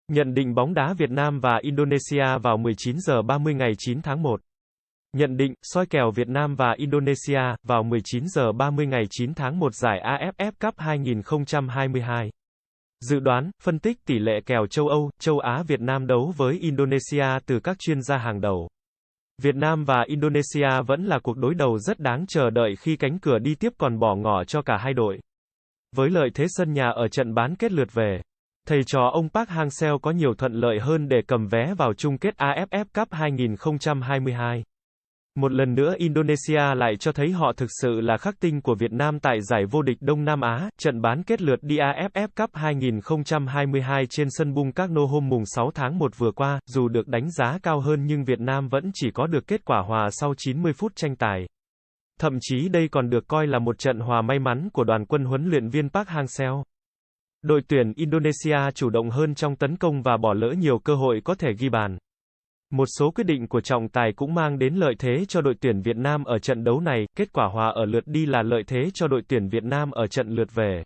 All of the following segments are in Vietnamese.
Nhận định bóng đá Việt Nam và Indonesia vào 19 giờ 30 ngày 9 tháng 1. Nhận định, soi kèo Việt Nam và Indonesia, vào 19 giờ 30 ngày 9 tháng 1 giải AFF Cup 2022. Dự đoán, phân tích tỷ lệ kèo châu Âu, châu Á Việt Nam đấu với Indonesia từ các chuyên gia hàng đầu. Việt Nam và Indonesia vẫn là cuộc đối đầu rất đáng chờ đợi khi cánh cửa đi tiếp còn bỏ ngỏ cho cả hai đội. Với lợi thế sân nhà ở trận bán kết lượt về, thầy trò ông Park Hang-seo có nhiều thuận lợi hơn để cầm vé vào chung kết AFF Cup 2022. Một lần nữa Indonesia lại cho thấy họ thực sự là khắc tinh của Việt Nam tại giải vô địch Đông Nam Á, trận bán kết lượt đi AFF Cup 2022 trên sân Bung Karno hôm mùng 6 tháng 1 vừa qua, dù được đánh giá cao hơn nhưng Việt Nam vẫn chỉ có được kết quả hòa sau 90 phút tranh tài. Thậm chí đây còn được coi là một trận hòa may mắn của đoàn quân huấn luyện viên Park Hang-seo. Đội tuyển Indonesia chủ động hơn trong tấn công và bỏ lỡ nhiều cơ hội có thể ghi bàn. Một số quyết định của trọng tài cũng mang đến lợi thế cho đội tuyển Việt Nam ở trận đấu này, kết quả hòa ở lượt đi là lợi thế cho đội tuyển Việt Nam ở trận lượt về.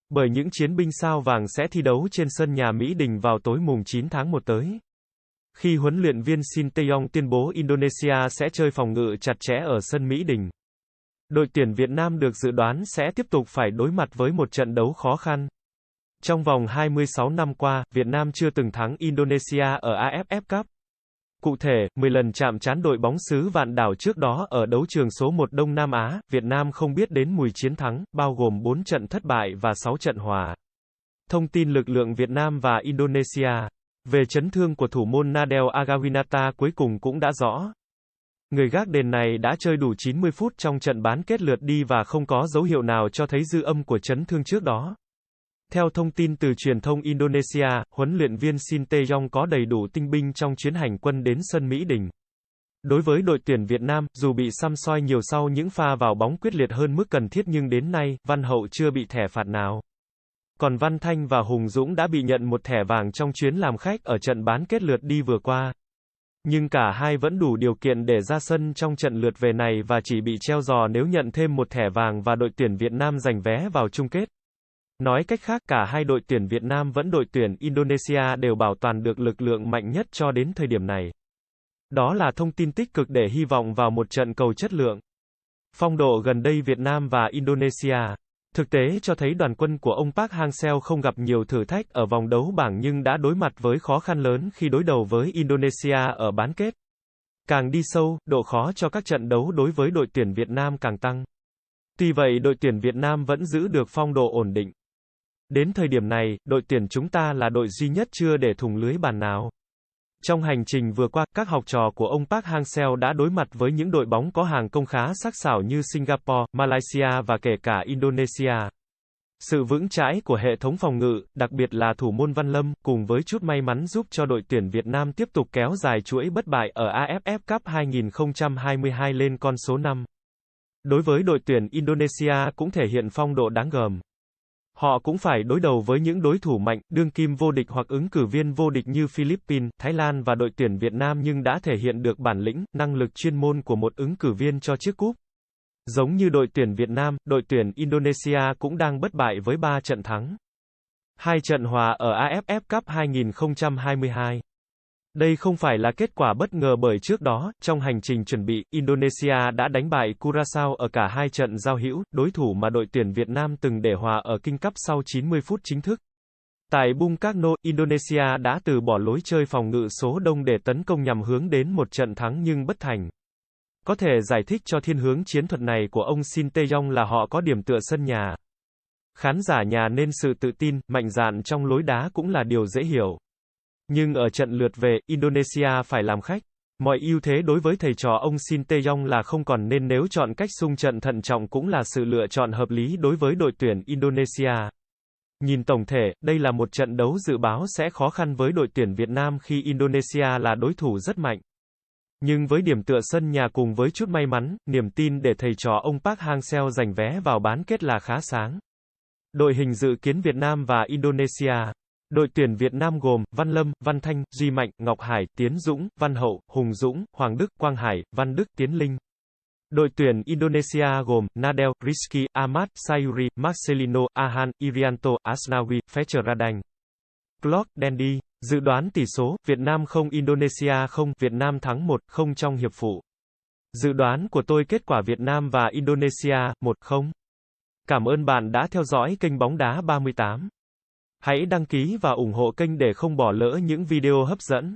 Bởi những chiến binh sao vàng sẽ thi đấu trên sân nhà Mỹ Đình vào tối mùng 9 tháng 1 tới. Khi huấn luyện viên Shin Tae-yong tuyên bố Indonesia sẽ chơi phòng ngự chặt chẽ ở sân Mỹ Đình. Đội tuyển Việt Nam được dự đoán sẽ tiếp tục phải đối mặt với một trận đấu khó khăn. Trong vòng 26 năm qua, Việt Nam chưa từng thắng Indonesia ở AFF Cup. Cụ thể, 10 lần chạm trán đội bóng xứ Vạn Đảo trước đó ở đấu trường số 1 Đông Nam Á, Việt Nam không biết đến mùi chiến thắng, bao gồm 4 trận thất bại và 6 trận hòa. Thông tin lực lượng Việt Nam và Indonesia về chấn thương của thủ môn Nadel Agawinata cuối cùng cũng đã rõ. Người gác đền này đã chơi đủ 90 phút trong trận bán kết lượt đi và không có dấu hiệu nào cho thấy dư âm của chấn thương trước đó. Theo thông tin từ truyền thông Indonesia, huấn luyện viên Shin Tae-yong có đầy đủ tinh binh trong chuyến hành quân đến sân Mỹ Đình. Đối với đội tuyển Việt Nam, dù bị săm soi nhiều sau những pha vào bóng quyết liệt hơn mức cần thiết nhưng đến nay, Văn Hậu chưa bị thẻ phạt nào. Còn Văn Thanh và Hùng Dũng đã bị nhận một thẻ vàng trong chuyến làm khách ở trận bán kết lượt đi vừa qua. Nhưng cả hai vẫn đủ điều kiện để ra sân trong trận lượt về này và chỉ bị treo giò nếu nhận thêm một thẻ vàng và đội tuyển Việt Nam giành vé vào chung kết. Nói cách khác, cả hai đội tuyển Việt Nam vẫn đội tuyển Indonesia đều bảo toàn được lực lượng mạnh nhất cho đến thời điểm này. Đó là thông tin tích cực để hy vọng vào một trận cầu chất lượng. Phong độ gần đây Việt Nam và Indonesia thực tế cho thấy đoàn quân của ông Park Hang-seo không gặp nhiều thử thách ở vòng đấu bảng nhưng đã đối mặt với khó khăn lớn khi đối đầu với Indonesia ở bán kết. Càng đi sâu, độ khó cho các trận đấu đối với đội tuyển Việt Nam càng tăng. Tuy vậy đội tuyển Việt Nam vẫn giữ được phong độ ổn định. Đến thời điểm này, đội tuyển chúng ta là đội duy nhất chưa để thủng lưới bàn nào. Trong hành trình vừa qua, các học trò của ông Park Hang-seo đã đối mặt với những đội bóng có hàng công khá sắc sảo như Singapore, Malaysia và kể cả Indonesia. Sự vững chãi của hệ thống phòng ngự, đặc biệt là thủ môn Văn Lâm, cùng với chút may mắn giúp cho đội tuyển Việt Nam tiếp tục kéo dài chuỗi bất bại ở AFF Cup 2022 lên con số 5. Đối với đội tuyển Indonesia cũng thể hiện phong độ đáng gờm. Họ cũng phải đối đầu với những đối thủ mạnh, đương kim vô địch hoặc ứng cử viên vô địch như Philippines, Thái Lan và đội tuyển Việt Nam nhưng đã thể hiện được bản lĩnh, năng lực chuyên môn của một ứng cử viên cho chiếc cúp. Giống như đội tuyển Việt Nam, đội tuyển Indonesia cũng đang bất bại với 3 trận thắng, 2 trận hòa ở AFF Cup 2022. Đây không phải là kết quả bất ngờ bởi trước đó, trong hành trình chuẩn bị, Indonesia đã đánh bại Curaçao ở cả hai trận giao hữu, đối thủ mà đội tuyển Việt Nam từng để hòa ở King Cup sau 90 phút chính thức. Tại Bung Karno, Indonesia đã từ bỏ lối chơi phòng ngự số đông để tấn công nhằm hướng đến một trận thắng nhưng bất thành. Có thể giải thích cho thiên hướng chiến thuật này của ông Shin Tae-yong là họ có điểm tựa sân nhà. Khán giả nhà nên sự tự tin, mạnh dạn trong lối đá cũng là điều dễ hiểu. Nhưng ở trận lượt về, Indonesia phải làm khách. Mọi ưu thế đối với thầy trò ông Shin Tae-yong là không còn nên nếu chọn cách xung trận thận trọng cũng là sự lựa chọn hợp lý đối với đội tuyển Indonesia. Nhìn tổng thể, đây là một trận đấu dự báo sẽ khó khăn với đội tuyển Việt Nam khi Indonesia là đối thủ rất mạnh. Nhưng với điểm tựa sân nhà cùng với chút may mắn, niềm tin để thầy trò ông Park Hang-seo giành vé vào bán kết là khá sáng. Đội hình dự kiến Việt Nam và Indonesia. Đội tuyển Việt Nam gồm Văn Lâm, Văn Thanh, Duy Mạnh, Ngọc Hải, Tiến Dũng, Văn Hậu, Hùng Dũng, Hoàng Đức, Quang Hải, Văn Đức, Tiến Linh. Đội tuyển Indonesia gồm Nadel, Rizky, Ahmad, Sayuri, Marcelino, Ahan, Irianto, Asnawi, Fetcher Radang. Clock Dandy. Dự đoán tỷ số, Việt Nam 0 Indonesia 0, Việt Nam thắng 1-0 trong hiệp phụ. Dự đoán của tôi kết quả Việt Nam và Indonesia, 1-0. Cảm ơn bạn đã theo dõi kênh Bóng Đá 38. Hãy đăng ký và ủng hộ kênh để không bỏ lỡ những video hấp dẫn.